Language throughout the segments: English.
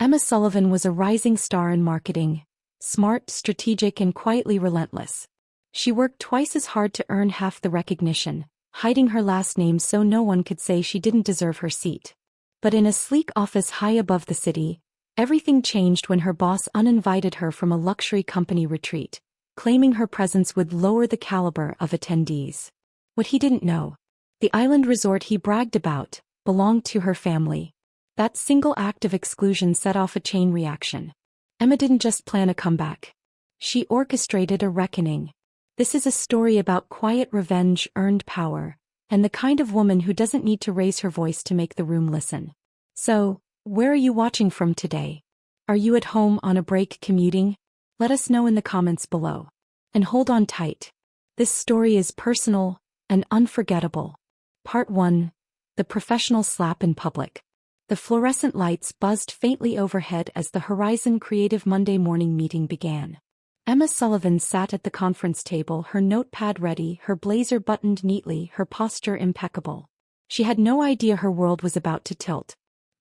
Emma Sullivan was a rising star in marketing, smart, strategic, and quietly relentless. She worked twice as hard to earn half the recognition, hiding her last name so no one could say she didn't deserve her seat. But in a sleek office high above the city, everything changed when her boss uninvited her from a luxury company retreat, claiming her presence would lower the caliber of attendees. What he didn't know: the island resort he bragged about belonged to her family. That single act of exclusion set off a chain reaction. Emma didn't just plan a comeback. She orchestrated a reckoning. This is a story about quiet revenge, earned power, and the kind of woman who doesn't need to raise her voice to make the room listen. So, where are you watching from today? Are you at home, on a break, commuting? Let us know in the comments below. And hold on tight. This story is personal and unforgettable. Part 1. The professional slap in public. The fluorescent lights buzzed faintly overhead as the Horizon Creative Monday morning meeting began. Emma Sullivan sat at the conference table, her notepad ready, her blazer buttoned neatly, her posture impeccable. She had no idea her world was about to tilt.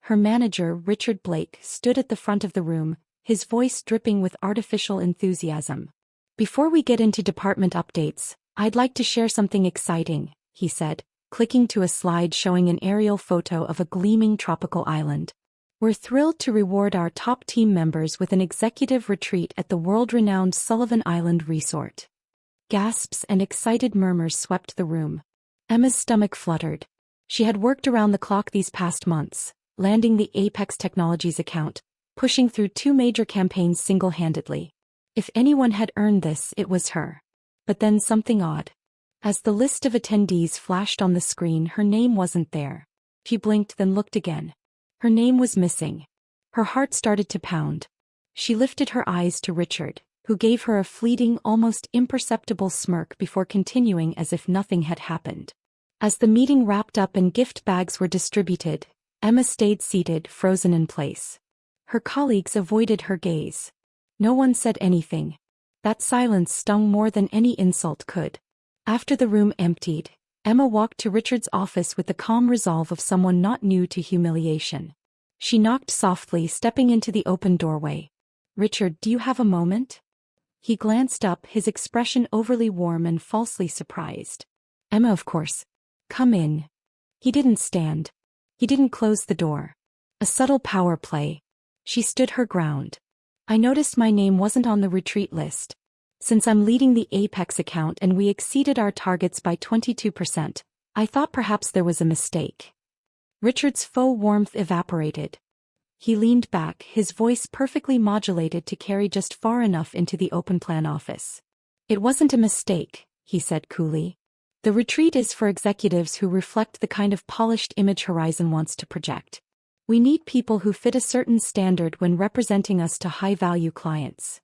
Her manager, Richard Blake, stood at the front of the room, his voice dripping with artificial enthusiasm. "Before we get into department updates, I'd like to share something exciting," he said, clicking to a slide showing an aerial photo of a gleaming tropical island. "We're thrilled to reward our top team members with an executive retreat at the world-renowned Sullivan Island Resort." Gasps and excited murmurs swept the room. Emma's stomach fluttered. She had worked around the clock these past months, landing the Apex Technologies account, pushing through 2 major campaigns single-handedly. If anyone had earned this, it was her. But then something odd. As the list of attendees flashed on the screen, her name wasn't there. She blinked, then looked again. Her name was missing. Her heart started to pound. She lifted her eyes to Richard, who gave her a fleeting, almost imperceptible smirk before continuing as if nothing had happened. As the meeting wrapped up and gift bags were distributed, Emma stayed seated, frozen in place. Her colleagues avoided her gaze. No one said anything. That silence stung more than any insult could. After the room emptied, Emma walked to Richard's office with the calm resolve of someone not new to humiliation. She knocked softly, stepping into the open doorway. "Richard, do you have a moment?" He glanced up, his expression overly warm and falsely surprised. "Emma, of course. Come in." He didn't stand. He didn't close the door. A subtle power play. She stood her ground. "I noticed my name wasn't on the retreat list. Since I'm leading the Apex account and we exceeded our targets by 22%, I thought perhaps there was a mistake." Richard's faux warmth evaporated. He leaned back, his voice perfectly modulated to carry just far enough into the open-plan office. "It wasn't a mistake," he said coolly. "The retreat is for executives who reflect the kind of polished image Horizon wants to project. We need people who fit a certain standard when representing us to high-value clients."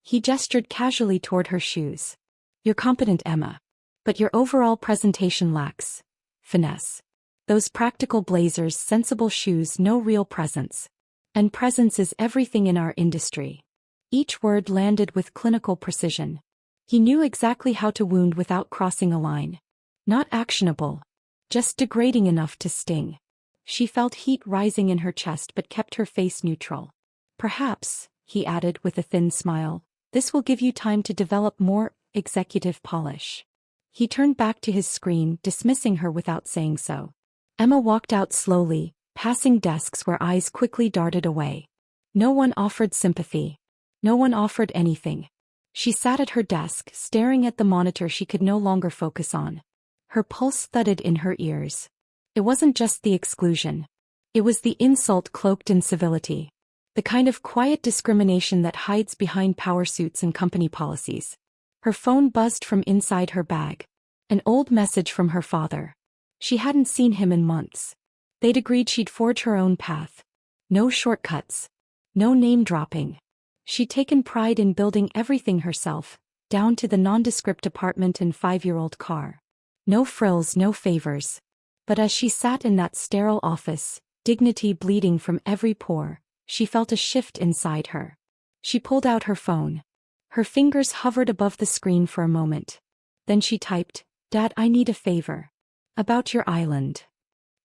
He gestured casually toward her shoes. "You're competent, Emma. But your overall presentation lacks finesse. Those practical blazers, sensible shoes, no real presence. And presence is everything in our industry." Each word landed with clinical precision. He knew exactly how to wound without crossing a line. Not actionable. Just degrading enough to sting. She felt heat rising in her chest but kept her face neutral. "Perhaps," he added with a thin smile, "this will give you time to develop more executive polish." He turned back to his screen, dismissing her without saying so. Emma walked out slowly, passing desks where eyes quickly darted away. No one offered sympathy. No one offered anything. She sat at her desk, staring at the monitor she could no longer focus on. Her pulse thudded in her ears. It wasn't just the exclusion. It was the insult cloaked in civility. The kind of quiet discrimination that hides behind power suits and company policies. Her phone buzzed from inside her bag. An old message from her father. She hadn't seen him in months. They'd agreed she'd forge her own path. No shortcuts. No name-dropping. She'd taken pride in building everything herself, down to the nondescript apartment and 5-year-old car. No frills, no favors. But as she sat in that sterile office, dignity bleeding from every pore, she felt a shift inside her. She pulled out her phone. Her fingers hovered above the screen for a moment. Then she typed, "Dad, I need a favor. About your island."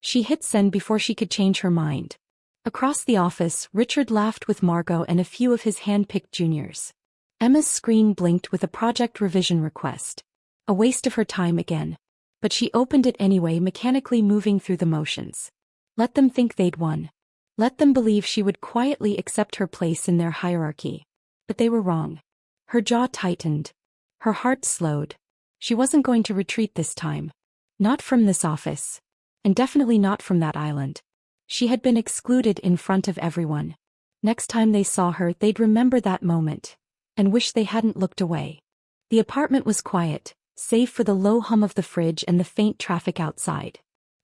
She hit send before she could change her mind. Across the office, Richard laughed with Margot and a few of his hand-picked juniors. Emma's screen blinked with a project revision request. A waste of her time again. But she opened it anyway, mechanically moving through the motions. Let them think they'd won. Let them believe she would quietly accept her place in their hierarchy. But they were wrong. Her jaw tightened. Her heart slowed. She wasn't going to retreat this time. Not from this office. And definitely not from that island. She had been excluded in front of everyone. Next time they saw her, they'd remember that moment. And wish they hadn't looked away. The apartment was quiet, save for the low hum of the fridge and the faint traffic outside.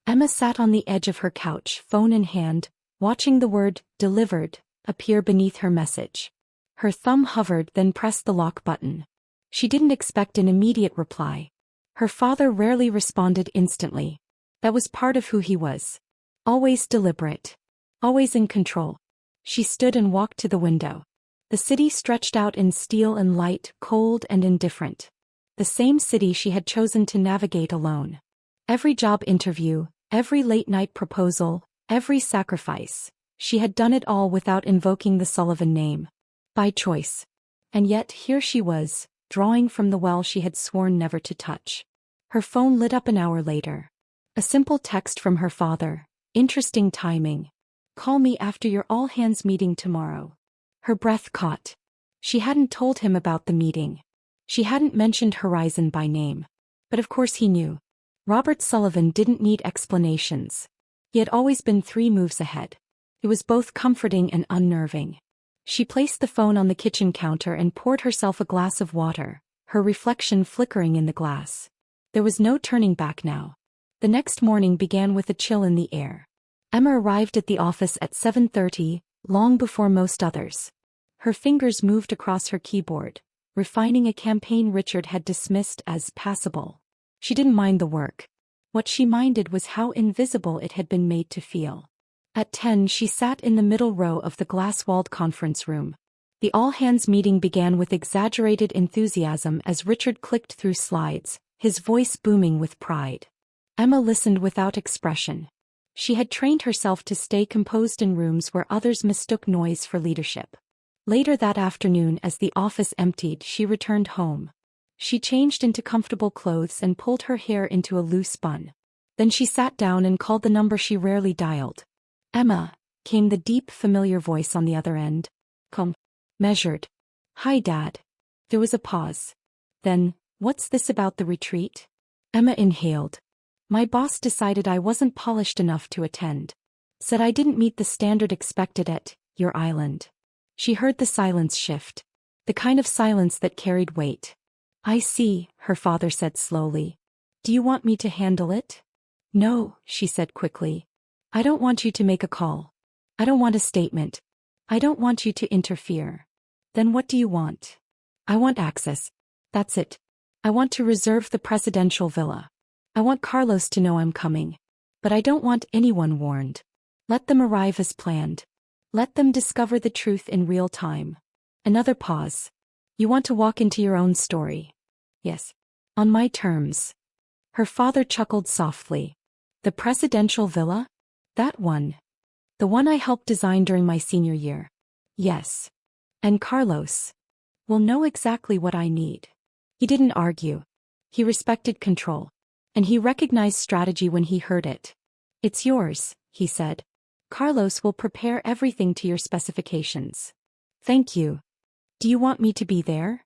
Emma sat on the edge of her couch, phone in hand, watching the word, delivered, appear beneath her message. Her thumb hovered, then pressed the lock button. She didn't expect an immediate reply. Her father rarely responded instantly. That was part of who he was. Always deliberate. Always in control. She stood and walked to the window. The city stretched out in steel and light, cold and indifferent. The same city she had chosen to navigate alone. Every job interview, every late-night proposal, every sacrifice. She had done it all without invoking the Sullivan name. By choice. And yet here she was, drawing from the well she had sworn never to touch. Her phone lit up an hour later. A simple text from her father. Interesting timing. Call me after your all-hands meeting tomorrow. Her breath caught. She hadn't told him about the meeting. She hadn't mentioned Horizon by name. But of course he knew. Robert Sullivan didn't need explanations. He had always been 3 moves ahead. It was both comforting and unnerving. She placed the phone on the kitchen counter and poured herself a glass of water, her reflection flickering in the glass. There was no turning back now. The next morning began with a chill in the air. Emma arrived at the office at 7:30, long before most others. Her fingers moved across her keyboard, refining a campaign Richard had dismissed as passable. She didn't mind the work. What she minded was how invisible it had been made to feel. At 10 she sat in the middle row of the glass-walled conference room. The all-hands meeting began with exaggerated enthusiasm as Richard clicked through slides, his voice booming with pride. Emma listened without expression. She had trained herself to stay composed in rooms where others mistook noise for leadership. Later that afternoon, as the office emptied, she returned home. She changed into comfortable clothes and pulled her hair into a loose bun. Then she sat down and called the number she rarely dialed. Emma, came the deep, familiar voice on the other end. Calm. Measured. Hi, Dad. There was a pause. Then, what's this about the retreat? Emma inhaled. My boss decided I wasn't polished enough to attend. Said I didn't meet the standard expected at your island. She heard the silence shift. The kind of silence that carried weight. I see, her father said slowly. Do you want me to handle it? No, she said quickly. I don't want you to make a call. I don't want a statement. I don't want you to interfere. Then what do you want? I want access. That's it. I want to reserve the presidential villa. I want Carlos to know I'm coming. But I don't want anyone warned. Let them arrive as planned. Let them discover the truth in real time. Another pause. You want to walk into your own story. Yes. On my terms. Her father chuckled softly. The presidential villa? That one. The one I helped design during my senior year. Yes. And Carlos will know exactly what I need. He didn't argue. He respected control. And he recognized strategy when he heard it. It's yours, he said. Carlos will prepare everything to your specifications. Thank you. Do you want me to be there?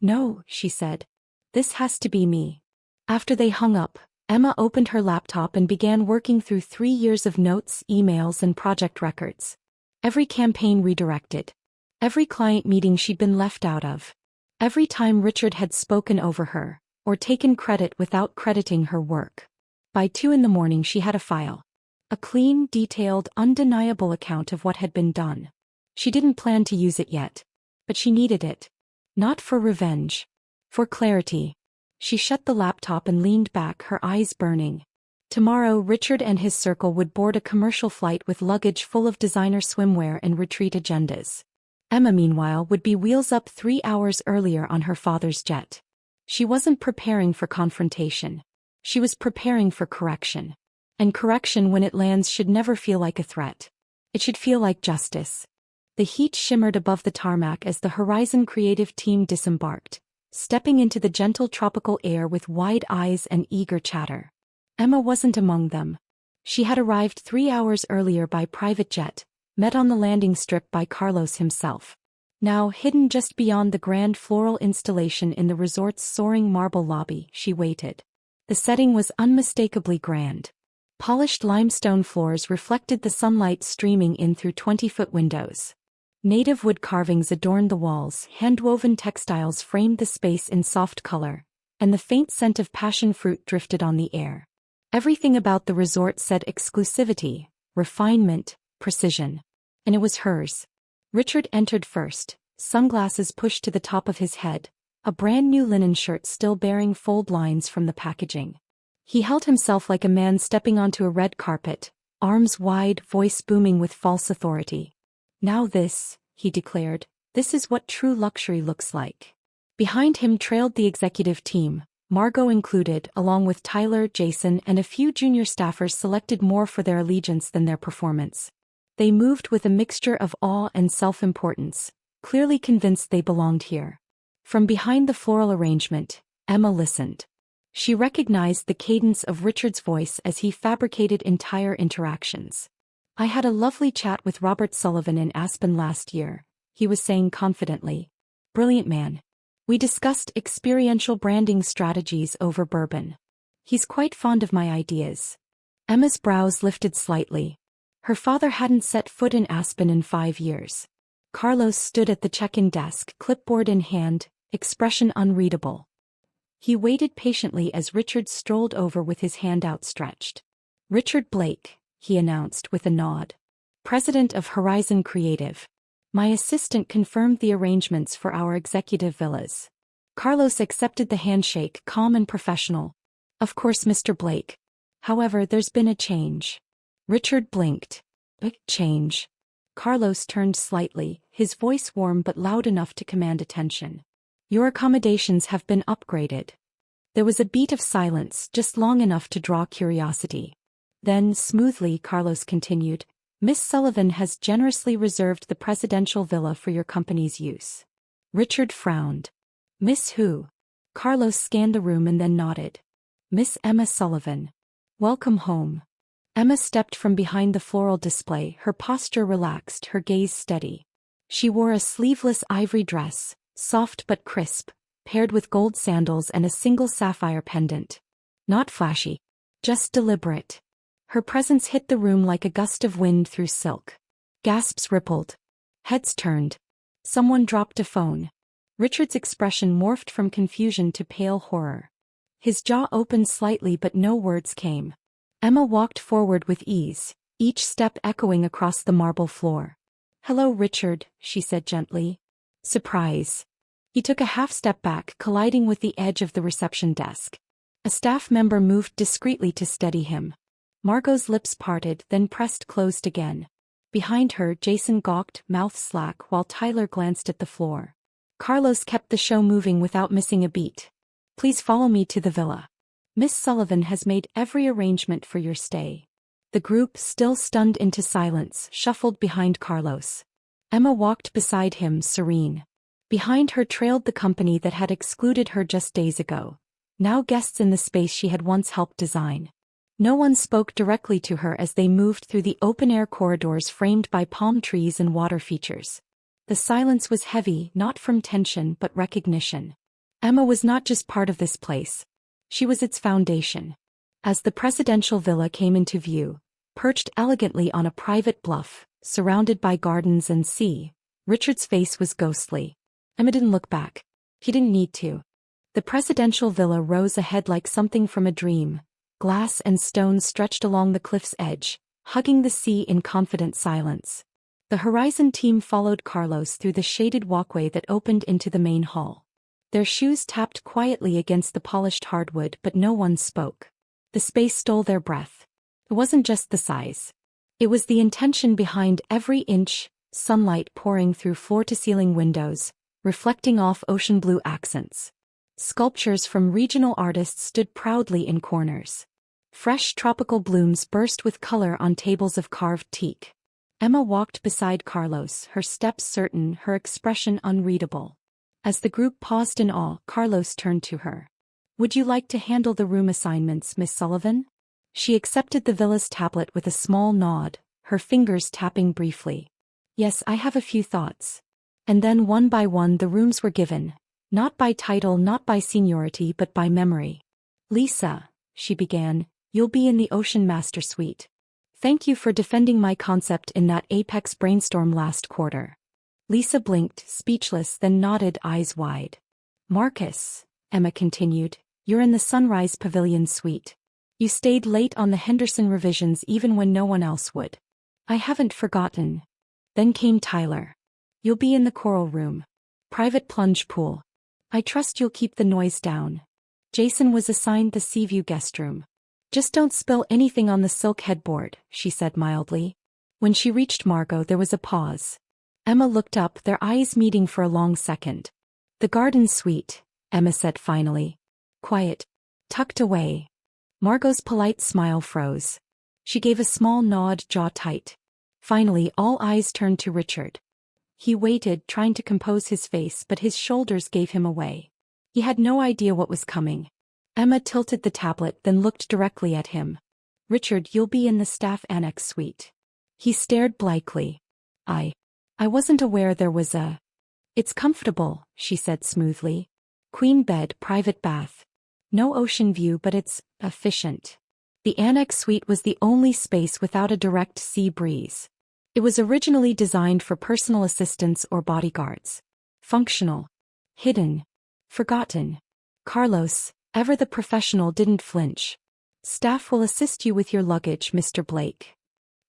No, she said. This has to be me. After they hung up, Emma opened her laptop and began working through 3 years of notes, emails, and project records. Every campaign redirected. Every client meeting she'd been left out of. Every time Richard had spoken over her, or taken credit without crediting her work. By 2 in the morning she had a file. A clean, detailed, undeniable account of what had been done. She didn't plan to use it yet. But she needed it. Not for revenge. For clarity. She shut the laptop and leaned back, her eyes burning. Tomorrow Richard and his circle would board a commercial flight with luggage full of designer swimwear and retreat agendas. Emma, meanwhile, would be wheels up 3 hours earlier on her father's jet. She wasn't preparing for confrontation. She was preparing for correction. And correction, when it lands, should never feel like a threat. It should feel like justice. The heat shimmered above the tarmac as the Horizon creative team disembarked, stepping into the gentle tropical air with wide eyes and eager chatter. Emma wasn't among them. She had arrived 3 hours earlier by private jet, met on the landing strip by Carlos himself. Now hidden just beyond the grand floral installation in the resort's soaring marble lobby, she waited. The setting was unmistakably grand. Polished limestone floors reflected the sunlight streaming in through 20-foot windows. Native wood carvings adorned the walls, hand-woven textiles framed the space in soft color, and the faint scent of passion fruit drifted on the air. Everything about the resort said exclusivity, refinement, precision. And it was hers. Richard entered first, sunglasses pushed to the top of his head, a brand-new linen shirt still bearing fold lines from the packaging. He held himself like a man stepping onto a red carpet, arms wide, voice booming with false authority. "Now this," he declared, "this is what true luxury looks like." Behind him trailed the executive team, Margot included, along with Tyler, Jason, and a few junior staffers selected more for their allegiance than their performance. They moved with a mixture of awe and self-importance, clearly convinced they belonged here. From behind the floral arrangement, Emma listened. She recognized the cadence of Richard's voice as he fabricated entire interactions. "I had a lovely chat with Robert Sullivan in Aspen last year," he was saying confidently. "Brilliant man. We discussed experiential branding strategies over bourbon. He's quite fond of my ideas." Emma's brows lifted slightly. Her father hadn't set foot in Aspen in 5 years. Carlos stood at the check-in desk, clipboard in hand, expression unreadable. He waited patiently as Richard strolled over with his hand outstretched. "Richard Blake," he announced with a nod. "President of Horizon Creative. My assistant confirmed the arrangements for our executive villas." Carlos accepted the handshake, calm and professional. "Of course, Mr. Blake. However, there's been a change." Richard blinked. "A change?" Carlos turned slightly, his voice warm but loud enough to command attention. "Your accommodations have been upgraded." There was a beat of silence, just long enough to draw curiosity. Then, smoothly, Carlos continued, "Miss Sullivan has generously reserved the presidential villa for your company's use." Richard frowned. "Miss who?" Carlos scanned the room and then nodded. "Miss Emma Sullivan. Welcome home." Emma stepped from behind the floral display, her posture relaxed, her gaze steady. She wore a sleeveless ivory dress, soft but crisp, paired with gold sandals and a single sapphire pendant. Not flashy, just deliberate. Her presence hit the room like a gust of wind through silk. Gasps rippled. Heads turned. Someone dropped a phone. Richard's expression morphed from confusion to pale horror. His jaw opened slightly but no words came. Emma walked forward with ease, each step echoing across the marble floor. "Hello, Richard," she said gently. Surprise. He took a half step back, colliding with the edge of the reception desk. A staff member moved discreetly to steady him. Margot's lips parted, then pressed closed again. Behind her, Jason gawked, mouth slack, while Tyler glanced at the floor. Carlos kept the show moving without missing a beat. "Please follow me to the villa. Miss Sullivan has made every arrangement for your stay." The group, still stunned into silence, shuffled behind Carlos. Emma walked beside him, serene. Behind her trailed the company that had excluded her just days ago, now guests in the space she had once helped design. No one spoke directly to her as they moved through the open-air corridors framed by palm trees and water features. The silence was heavy, not from tension but recognition. Emma was not just part of this place. She was its foundation. As the presidential villa came into view, perched elegantly on a private bluff, surrounded by gardens and sea, Richard's face was ghostly. Emma didn't look back. He didn't need to. The presidential villa rose ahead like something from a dream. Glass and stone stretched along the cliff's edge, hugging the sea in confident silence. The Horizon team followed Carlos through the shaded walkway that opened into the main hall. Their shoes tapped quietly against the polished hardwood, but no one spoke. The space stole their breath. It wasn't just the size. It was the intention behind every inch, sunlight pouring through floor-to-ceiling windows, reflecting off ocean blue accents. Sculptures from regional artists stood proudly in corners. Fresh tropical blooms burst with color on tables of carved teak. Emma walked beside Carlos, her steps certain, her expression unreadable. As the group paused in awe, Carlos turned to her. "Would you like to handle the room assignments, Miss Sullivan?" She accepted the villa's tablet with a small nod, her fingers tapping briefly. "Yes, I have a few thoughts." And then one by one the rooms were given, not by title, not by seniority, but by memory. "Lisa," she began, "you'll be in the Ocean Master Suite. Thank you for defending my concept in that Apex brainstorm last quarter." Lisa blinked, speechless, then nodded, eyes wide. "Marcus," Emma continued, "you're in the Sunrise Pavilion Suite. You stayed late on the Henderson revisions even when no one else would." "I haven't forgotten." Then came Tyler. "You'll be in the Coral Room. Private plunge pool. I trust you'll keep the noise down." Jason was assigned the Seaview guest room. "Just don't spill anything on the silk headboard," she said mildly. When she reached Margot, there was a pause. Emma looked up, their eyes meeting for a long second. "The garden suite," Emma said finally. "Quiet. Tucked away." Margot's polite smile froze. She gave a small nod, jaw tight. Finally, all eyes turned to Richard. He waited, trying to compose his face, but his shoulders gave him away. He had no idea what was coming. Emma tilted the tablet, then looked directly at him. "Richard, you'll be in the staff annex suite." He stared blankly. I wasn't aware there was a..." "It's comfortable," she said smoothly. "Queen bed, private bath. No ocean view, but it's efficient." The annex suite was the only space without a direct sea breeze. It was originally designed for personal assistants or bodyguards. Functional. Hidden. Forgotten. Carlos, ever the professional, didn't flinch. "Staff will assist you with your luggage, Mr. Blake."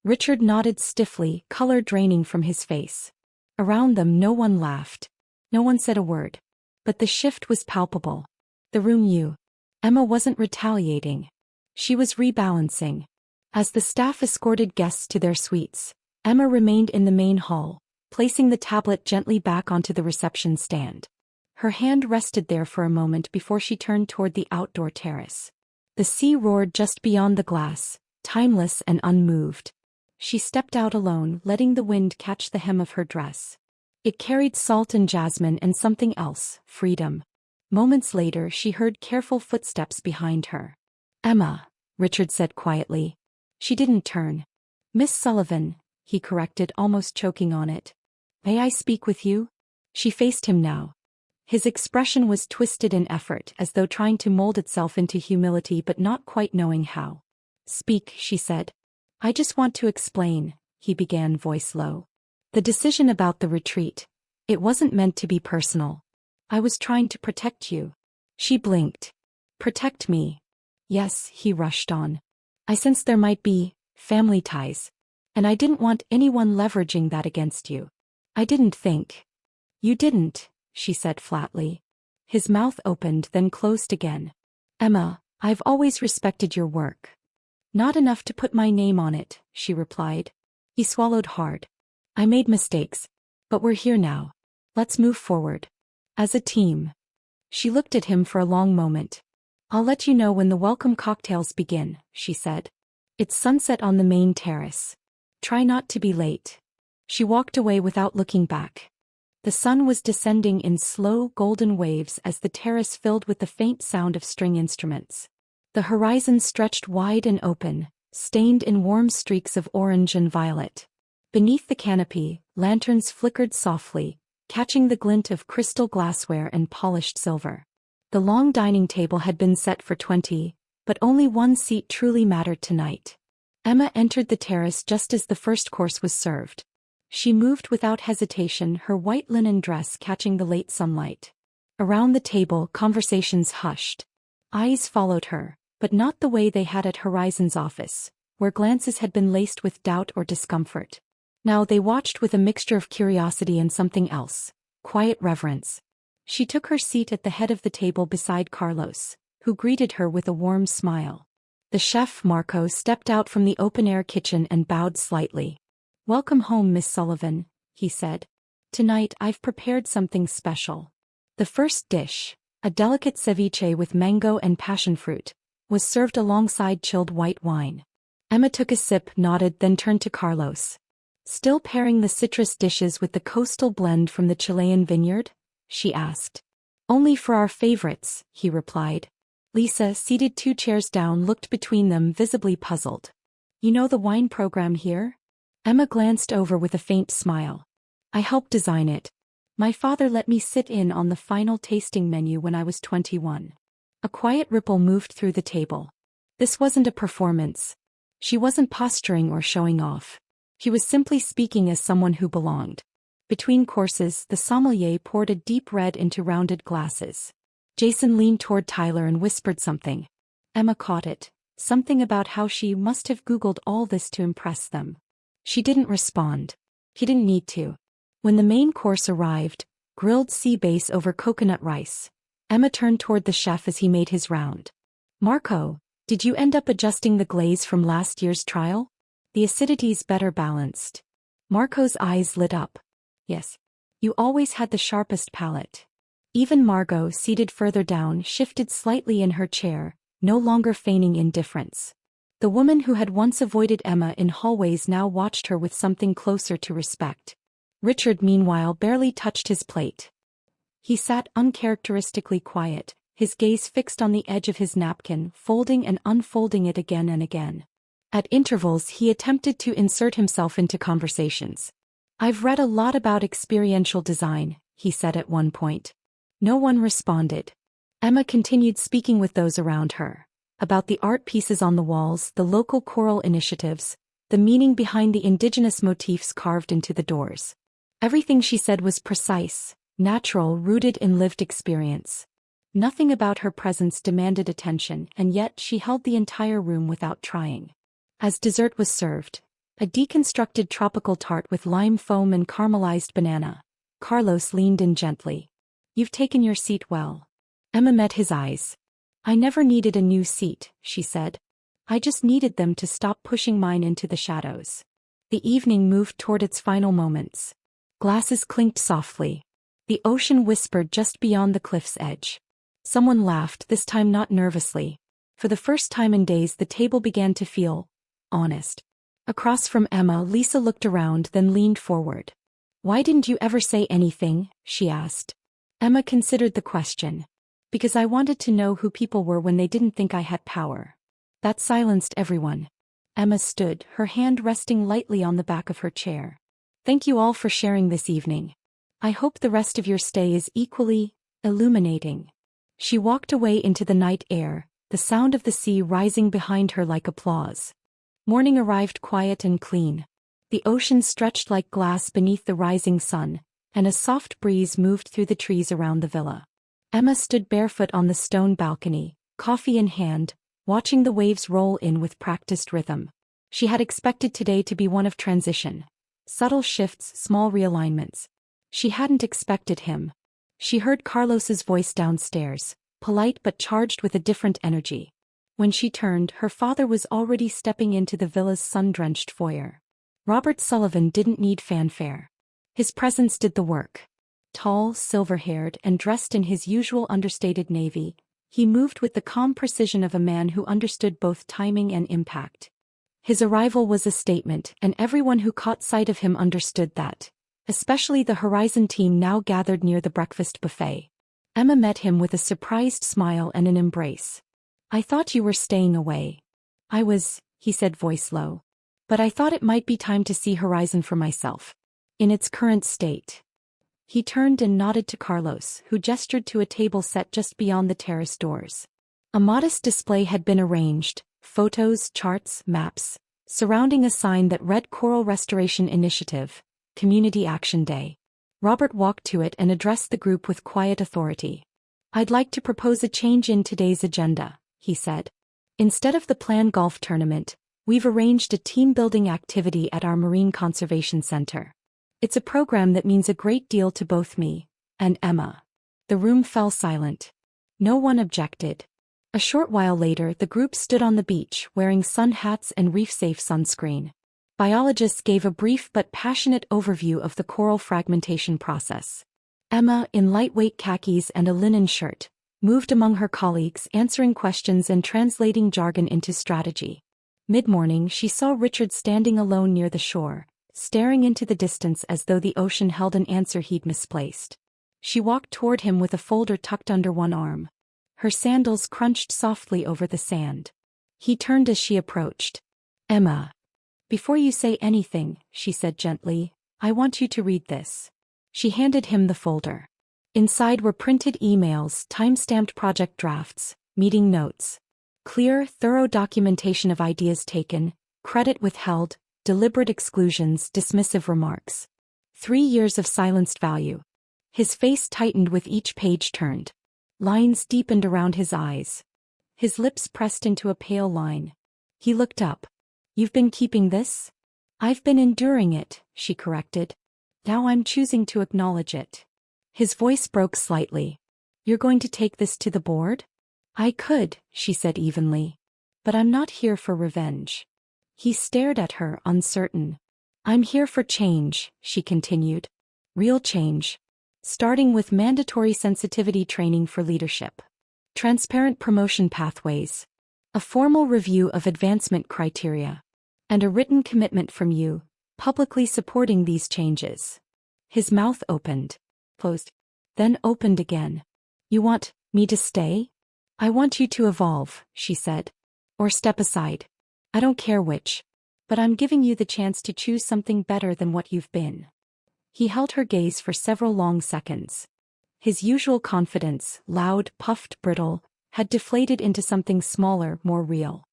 Richard nodded stiffly, color draining from his face. Around them no one laughed. No one said a word. But the shift was palpable. The room knew. Emma wasn't retaliating. She was rebalancing. As the staff escorted guests to their suites, Emma remained in the main hall, placing the tablet gently back onto the reception stand. Her hand rested there for a moment before she turned toward the outdoor terrace. The sea roared just beyond the glass, timeless and unmoved. She stepped out alone, letting the wind catch the hem of her dress. It carried salt and jasmine and something else, freedom. Moments later she heard careful footsteps behind her. "Emma," Richard said quietly. She didn't turn. "Miss Sullivan," he corrected, almost choking on it. "May I speak with you?" She faced him now. His expression was twisted in effort, as though trying to mold itself into humility but not quite knowing how. "Speak," she said. "I just want to explain," he began, voice low. "The decision about the retreat. It wasn't meant to be personal. I was trying to protect you." She blinked. "Protect me?" "Yes," he rushed on. "I sensed there might be family ties. And I didn't want anyone leveraging that against you. I didn't think." "You didn't," she said flatly. His mouth opened, then closed again. "Emma, I've always respected your work." "Not enough to put my name on it," she replied. He swallowed hard. "I made mistakes. But we're here now. Let's move forward. As a team." She looked at him for a long moment. "I'll let you know when the welcome cocktails begin," she said. "It's sunset on the main terrace. Try not to be late." She walked away without looking back. The sun was descending in slow, golden waves as the terrace filled with the faint sound of string instruments. The horizon stretched wide and open, stained in warm streaks of orange and violet. Beneath the canopy, lanterns flickered softly, catching the glint of crystal glassware and polished silver. The long dining table had been set for 20, but only one seat truly mattered tonight. Emma entered the terrace just as the first course was served. She moved without hesitation, her white linen dress catching the late sunlight. Around the table, conversations hushed. Eyes followed her, but not the way they had at Horizon's office, where glances had been laced with doubt or discomfort. Now they watched with a mixture of curiosity and something else, quiet reverence. She took her seat at the head of the table beside Carlos, who greeted her with a warm smile. The chef, Marco, stepped out from the open-air kitchen and bowed slightly. "Welcome home, Miss Sullivan," he said. "Tonight I've prepared something special." The first dish, a delicate ceviche with mango and passion fruit, was served alongside chilled white wine. Emma took a sip, nodded, then turned to Carlos. Still pairing the citrus dishes with the coastal blend from the Chilean vineyard? She asked. Only for our favorites, he replied. Lisa, seated 2 chairs down, looked between them, visibly puzzled. You know the wine program here? Emma glanced over with a faint smile. I helped design it. My father let me sit in on the final tasting menu when I was 21. A quiet ripple moved through the table. This wasn't a performance. She wasn't posturing or showing off. She was simply speaking as someone who belonged. Between courses, the sommelier poured a deep red into rounded glasses. Jason leaned toward Tyler and whispered something. Emma caught it, something about how she must have Googled all this to impress them. She didn't respond. He didn't need to. When the main course arrived, grilled sea bass over coconut rice, Emma turned toward the chef as he made his round. Marco, did you end up adjusting the glaze from last year's trial? The acidity's better balanced. Marco's eyes lit up. Yes. You always had the sharpest palate. Even Margot, seated further down, shifted slightly in her chair, no longer feigning indifference. The woman who had once avoided Emma in hallways now watched her with something closer to respect. Richard, meanwhile, barely touched his plate. He sat uncharacteristically quiet, his gaze fixed on the edge of his napkin, folding and unfolding it again and again. At intervals, he attempted to insert himself into conversations. I've read a lot about experiential design, he said at one point. No one responded. Emma continued speaking with those around her, about the art pieces on the walls, the local choral initiatives, the meaning behind the indigenous motifs carved into the doors. Everything she said was precise, natural, rooted in lived experience. Nothing about her presence demanded attention, and yet she held the entire room without trying. As dessert was served, a deconstructed tropical tart with lime foam and caramelized banana, Carlos leaned in gently. You've taken your seat well. Emma met his eyes. I never needed a new seat, she said. I just needed them to stop pushing mine into the shadows. The evening moved toward its final moments. Glasses clinked softly. The ocean whispered just beyond the cliff's edge. Someone laughed, this time not nervously. For the first time in days, the table began to feel honest. Across from Emma, Lisa looked around, then leaned forward. Why didn't you ever say anything? She asked. Emma considered the question. Because I wanted to know who people were when they didn't think I had power. That silenced everyone. Emma stood, her hand resting lightly on the back of her chair. Thank you all for sharing this evening. I hope the rest of your stay is equally illuminating. She walked away into the night air, the sound of the sea rising behind her like applause. Morning arrived quiet and clean. The ocean stretched like glass beneath the rising sun, and a soft breeze moved through the trees around the villa. Emma stood barefoot on the stone balcony, coffee in hand, watching the waves roll in with practiced rhythm. She had expected today to be one of transition. Subtle shifts, small realignments. She hadn't expected him. She heard Carlos's voice downstairs, polite but charged with a different energy. When she turned, her father was already stepping into the villa's sun-drenched foyer. Robert Sullivan didn't need fanfare. His presence did the work. Tall, silver-haired, and dressed in his usual understated navy, he moved with the calm precision of a man who understood both timing and impact. His arrival was a statement, and everyone who caught sight of him understood that, especially the Horizon team now gathered near the breakfast buffet. Emma met him with a surprised smile and an embrace. I thought you were staying away. I was, he said, voice low. But I thought it might be time to see Horizon for myself. In its current state. He turned and nodded to Carlos, who gestured to a table set just beyond the terrace doors. A modest display had been arranged, photos, charts, maps, surrounding a sign that read Coral Restoration Initiative, Community Action Day. Robert walked to it and addressed the group with quiet authority. I'd like to propose a change in today's agenda, he said. Instead of the planned golf tournament, we've arranged a team-building activity at our Marine Conservation Center. It's a program that means a great deal to both me and Emma. The room fell silent. No one objected. A short while later, the group stood on the beach, wearing sun hats and reef-safe sunscreen. Biologists gave a brief but passionate overview of the coral fragmentation process. Emma, in lightweight khakis and a linen shirt, moved among her colleagues, answering questions and translating jargon into strategy. Mid-morning, she saw Richard standing alone near the shore, staring into the distance as though the ocean held an answer he'd misplaced. She walked toward him with a folder tucked under one arm. Her sandals crunched softly over the sand. He turned as she approached. "Emma. Before you say anything," she said gently, "I want you to read this." She handed him the folder. Inside were printed emails, time-stamped project drafts, meeting notes. Clear, thorough documentation of ideas taken, credit withheld, deliberate exclusions, dismissive remarks. 3 years of silenced value. His face tightened with each page turned. Lines deepened around his eyes. His lips pressed into a pale line. He looked up. "You've been keeping this?" "I've been enduring it," she corrected. "Now I'm choosing to acknowledge it." His voice broke slightly. "You're going to take this to the board?" "I could," she said evenly. "But I'm not here for revenge." He stared at her, uncertain. "I'm here for change," she continued. "Real change. Starting with mandatory sensitivity training for leadership. Transparent promotion pathways. A formal review of advancement criteria. And a written commitment from you, publicly supporting these changes." His mouth opened. Closed. Then opened again. "You want me to stay?" "I want you to evolve," she said. "Or step aside. I don't care which. But I'm giving you the chance to choose something better than what you've been." He held her gaze for several long seconds. His usual confidence, loud, puffed, brittle, had deflated into something smaller, more real.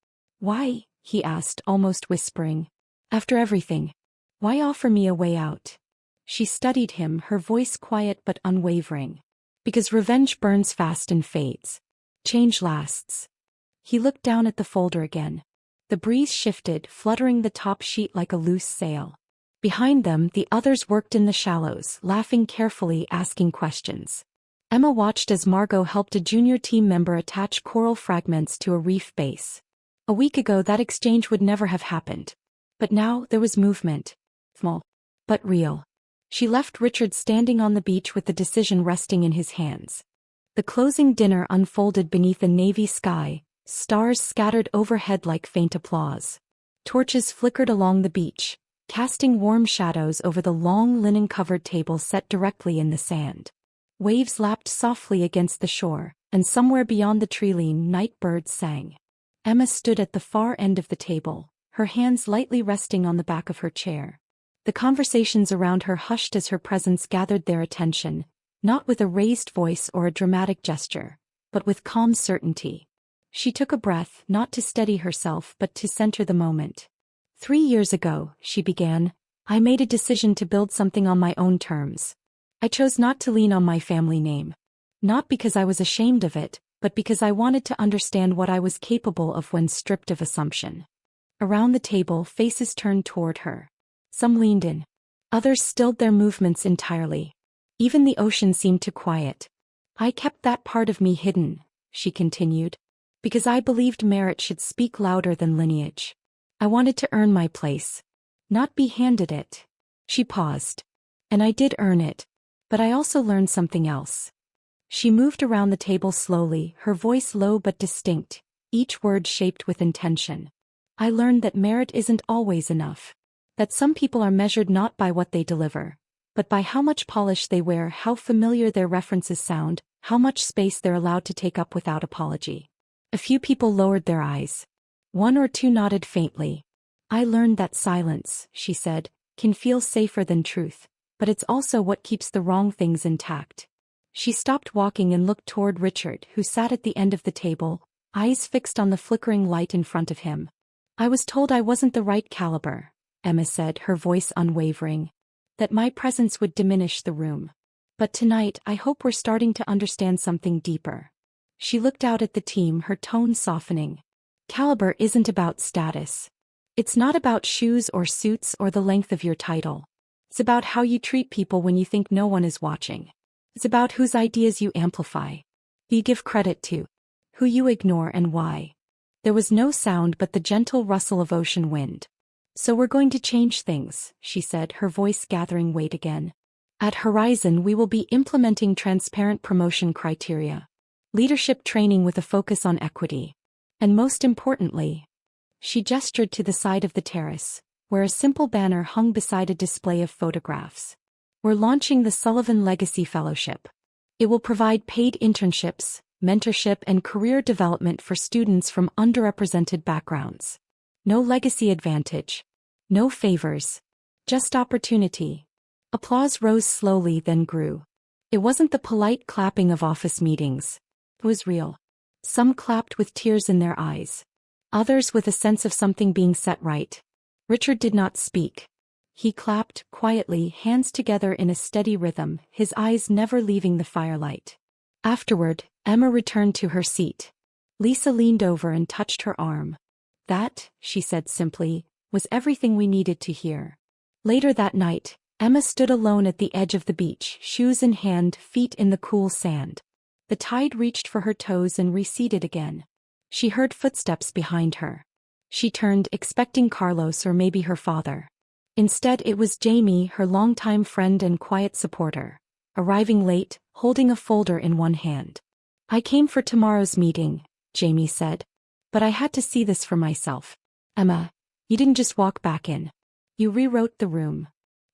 "Why?" he asked, almost whispering. "After everything. Why offer me a way out?" She studied him, her voice quiet but unwavering. "Because revenge burns fast and fades. Change lasts." He looked down at the folder again. The breeze shifted, fluttering the top sheet like a loose sail. Behind them, the others worked in the shallows, laughing carefully, asking questions. Emma watched as Margot helped a junior team member attach coral fragments to a reef base. A week ago that exchange would never have happened. But now there was movement. Small. But real. She left Richard standing on the beach with the decision resting in his hands. The closing dinner unfolded beneath a navy sky, stars scattered overhead like faint applause. Torches flickered along the beach, casting warm shadows over the long linen-covered table set directly in the sand. Waves lapped softly against the shore, and somewhere beyond the tree-line night birds sang. Emma stood at the far end of the table, her hands lightly resting on the back of her chair. The conversations around her hushed as her presence gathered their attention, not with a raised voice or a dramatic gesture, but with calm certainty. She took a breath, not to steady herself but to center the moment. 3 years ago, she began, I made a decision to build something on my own terms. I chose not to lean on my family name. Not because I was ashamed of it, but because I wanted to understand what I was capable of when stripped of assumption. Around the table, faces turned toward her. Some leaned in. Others stilled their movements entirely. Even the ocean seemed to quiet. I kept that part of me hidden, she continued, because I believed merit should speak louder than lineage. I wanted to earn my place, not be handed it. She paused. And I did earn it. But I also learned something else. She moved around the table slowly, her voice low but distinct, each word shaped with intention. I learned that merit isn't always enough. That some people are measured not by what they deliver, but by how much polish they wear, how familiar their references sound, how much space they're allowed to take up without apology. A few people lowered their eyes. 1 or 2 nodded faintly. I learned that silence, she said, can feel safer than truth, but it's also what keeps the wrong things intact. She stopped walking and looked toward Richard, who sat at the end of the table, eyes fixed on the flickering light in front of him. I was told I wasn't the right caliber, Emma said, her voice unwavering. That my presence would diminish the room. But tonight I hope we're starting to understand something deeper. She looked out at the team, her tone softening. Caliber isn't about status. It's not about shoes or suits or the length of your title. It's about how you treat people when you think no one is watching. It's about whose ideas you amplify, who you give credit to, who you ignore and why. There was no sound but the gentle rustle of ocean wind. So we're going to change things, she said, her voice gathering weight again. At Horizon we will be implementing transparent promotion criteria. Leadership training with a focus on equity. And most importantly, she gestured to the side of the terrace, where a simple banner hung beside a display of photographs. We're launching the Sullivan Legacy Fellowship. It will provide paid internships, mentorship, and career development for students from underrepresented backgrounds. No legacy advantage. No favors. Just opportunity. Applause rose slowly, then grew. It wasn't the polite clapping of office meetings. It was real. Some clapped with tears in their eyes. Others with a sense of something being set right. Richard did not speak. He clapped, quietly, hands together in a steady rhythm, his eyes never leaving the firelight. Afterward, Emma returned to her seat. Lisa leaned over and touched her arm. That, she said simply, was everything we needed to hear. Later that night, Emma stood alone at the edge of the beach, shoes in hand, feet in the cool sand. The tide reached for her toes and receded again. She heard footsteps behind her. She turned, expecting Carlos or maybe her father. Instead, it was Jamie, her longtime friend and quiet supporter, arriving late, holding a folder in one hand. "I came for tomorrow's meeting," Jamie said. "But I had to see this for myself." "Emma, you didn't just walk back in. You rewrote the room."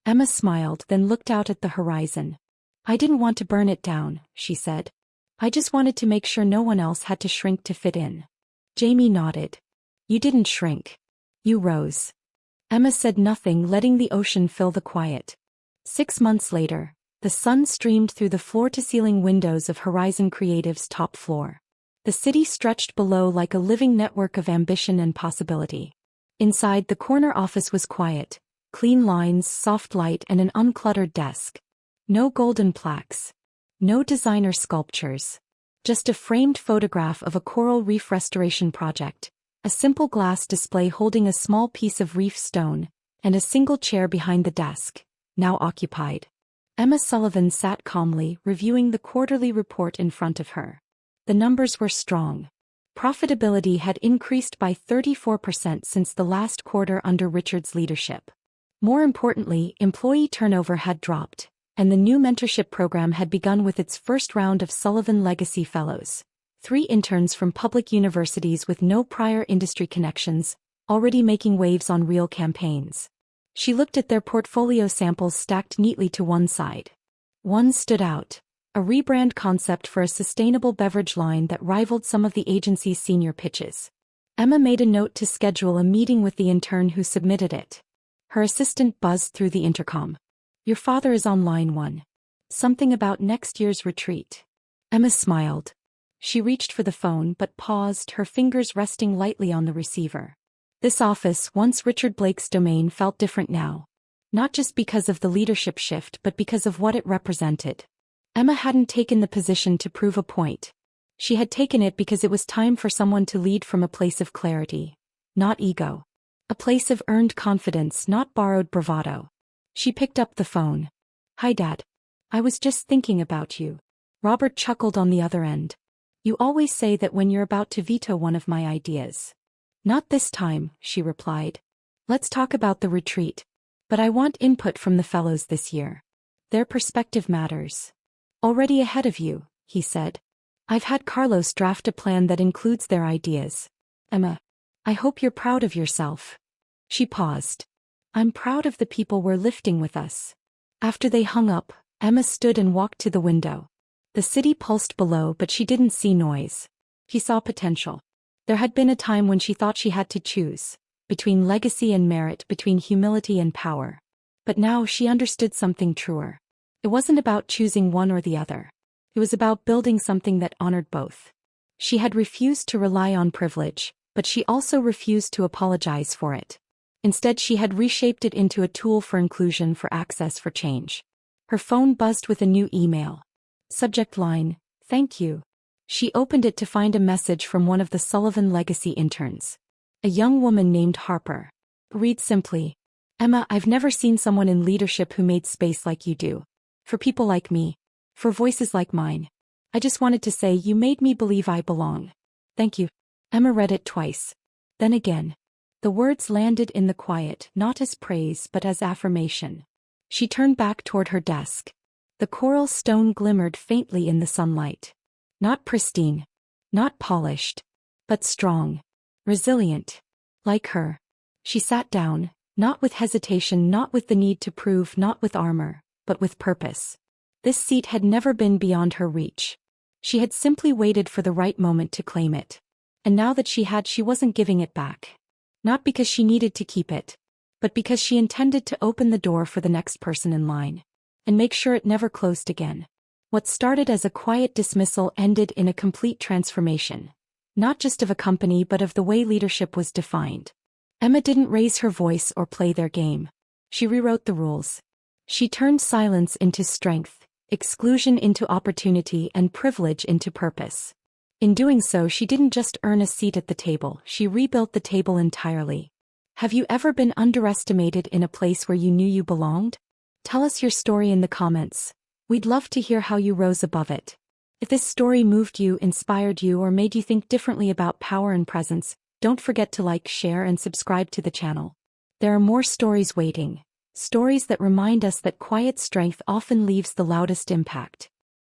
Emma smiled, then looked out at the horizon. "I didn't want to burn it down," she said. "I just wanted to make sure no one else had to shrink to fit in." Jamie nodded. "You didn't shrink. You rose." Emma said nothing, letting the ocean fill the quiet. 6 months later, the sun streamed through the floor-to-ceiling windows of Horizon Creative's top floor. The city stretched below like a living network of ambition and possibility. Inside, the corner office was quiet, clean lines, soft light, and an uncluttered desk. No golden plaques. No designer sculptures. Just a framed photograph of a coral reef restoration project, a simple glass display holding a small piece of reef stone, and a single chair behind the desk, now occupied. Emma Sullivan sat calmly, reviewing the quarterly report in front of her. The numbers were strong. Profitability had increased by 34% since the last quarter under Richard's leadership. More importantly, employee turnover had dropped, and the new mentorship program had begun with its first round of Sullivan Legacy Fellows, 3 interns from public universities with no prior industry connections, already making waves on real campaigns. She looked at their portfolio samples stacked neatly to one side. One stood out. A rebrand concept for a sustainable beverage line that rivaled some of the agency's senior pitches. Emma made a note to schedule a meeting with the intern who submitted it. Her assistant buzzed through the intercom. "Your father is on line 1. Something about next year's retreat." Emma smiled. She reached for the phone but paused, her fingers resting lightly on the receiver. This office, once Richard Blake's domain, felt different now. Not just because of the leadership shift but because of what it represented. Emma hadn't taken the position to prove a point. She had taken it because it was time for someone to lead from a place of clarity, not ego. A place of earned confidence, not borrowed bravado. She picked up the phone. "Hi, Dad. I was just thinking about you." Robert chuckled on the other end. "You always say that when you're about to veto one of my ideas." "Not this time," she replied. "Let's talk about the retreat. But I want input from the fellows this year. Their perspective matters." "Already ahead of you," he said. "I've had Carlos draft a plan that includes their ideas." "Emma, I hope you're proud of yourself." She paused. "I'm proud of the people we're lifting with us." After they hung up, Emma stood and walked to the window. The city pulsed below, but she didn't see noise. She saw potential. There had been a time when she thought she had to choose, between legacy and merit, between humility and power. But now she understood something truer. It wasn't about choosing one or the other. It was about building something that honored both. She had refused to rely on privilege, but she also refused to apologize for it. Instead, she had reshaped it into a tool for inclusion, for access, for change. Her phone buzzed with a new email. Subject line, "Thank you." She opened it to find a message from one of the Sullivan Legacy interns. A young woman named Harper. Read simply, "Emma, I've never seen someone in leadership who made space like you do. For people like me. For voices like mine. I just wanted to say you made me believe I belong. Thank you." Emma read it twice. Then again. The words landed in the quiet, not as praise but as affirmation. She turned back toward her desk. The coral stone glimmered faintly in the sunlight. Not pristine. Not polished. But strong. Resilient. Like her. She sat down, Not with hesitation, not with the need to prove, not with armor, but with purpose. This seat had never been beyond her reach. She had simply waited for the right moment to claim it. And now that she had, she wasn't giving it back. Not because she needed to keep it, but because she intended to open the door for the next person in line. And make sure it never closed again. What started as a quiet dismissal ended in a complete transformation. Not just of a company but of the way leadership was defined. Emma didn't raise her voice or play their game. She rewrote the rules. She turned silence into strength, exclusion into opportunity, and privilege into purpose. In doing so, she didn't just earn a seat at the table, she rebuilt the table entirely. Have you ever been underestimated in a place where you knew you belonged? Tell us your story in the comments. We'd love to hear how you rose above it. If this story moved you, inspired you, or made you think differently about power and presence, don't forget to like, share, and subscribe to the channel. There are more stories waiting. Stories that remind us that quiet strength often leaves the loudest impact.